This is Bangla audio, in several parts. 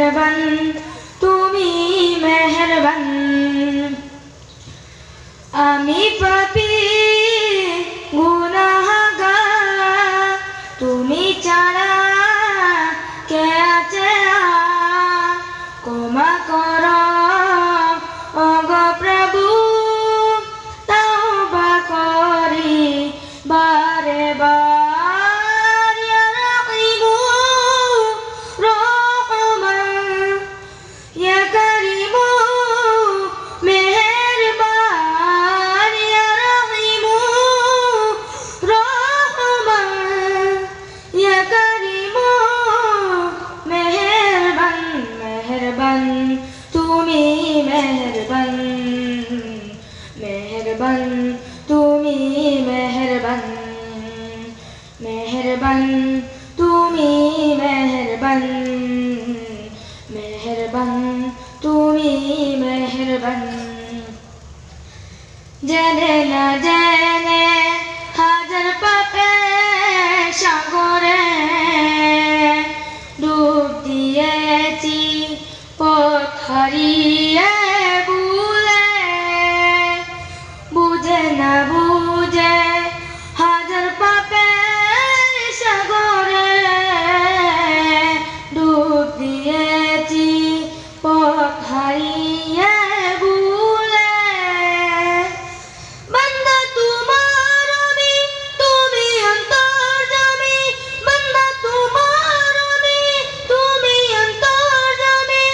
মেহেরবান তুমি মেহেরবান আমি পাপী গুনাহগার তুমি ছাড়া কে আছে ক্ষমা করো ওগো প্রভু তওবা করি বারে বার ইয়া রাহিমু রহমান ইয়া করিমু মেহেরবান ইয়া রাহিমু রহমান ইয়া করিমু মেহেরবান মেহেরবান তুমি মেহেরবান মেহেরবান তুমি মেহেরবান মেহেরবান তুমি মেহেরবান মেহেরবান তুমি মেহেরবান জেনে না জেনে হাজার পাপে সাগরে ডুব দিয়েছি পথ হারিয়ে ভুলে বুঝে না বুঝে হাজার পাপে সাগরে ডুব দিয়েছি পথ হারিয়ে ভুলে বান্দা তোমার আমি তুমি অন্তর্যামী বান্দা তোমার আমি তুমি অন্তর্যামী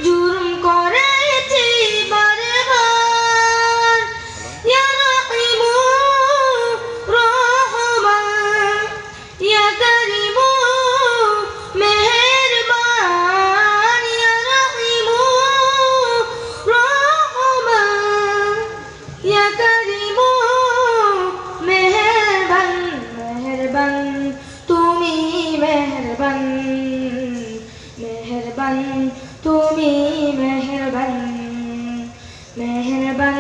জুলুম করেছি বারে বার ইয়া রাহিমু রহমান ইয়া করিমু মেহেরবান ইয়া রাহিমু রহমান ইয়া করিমু মেহেরবান মেহেরবান তুমি মেহেরবান মেহেরবান তুমি মেহেরবান মেহেরবান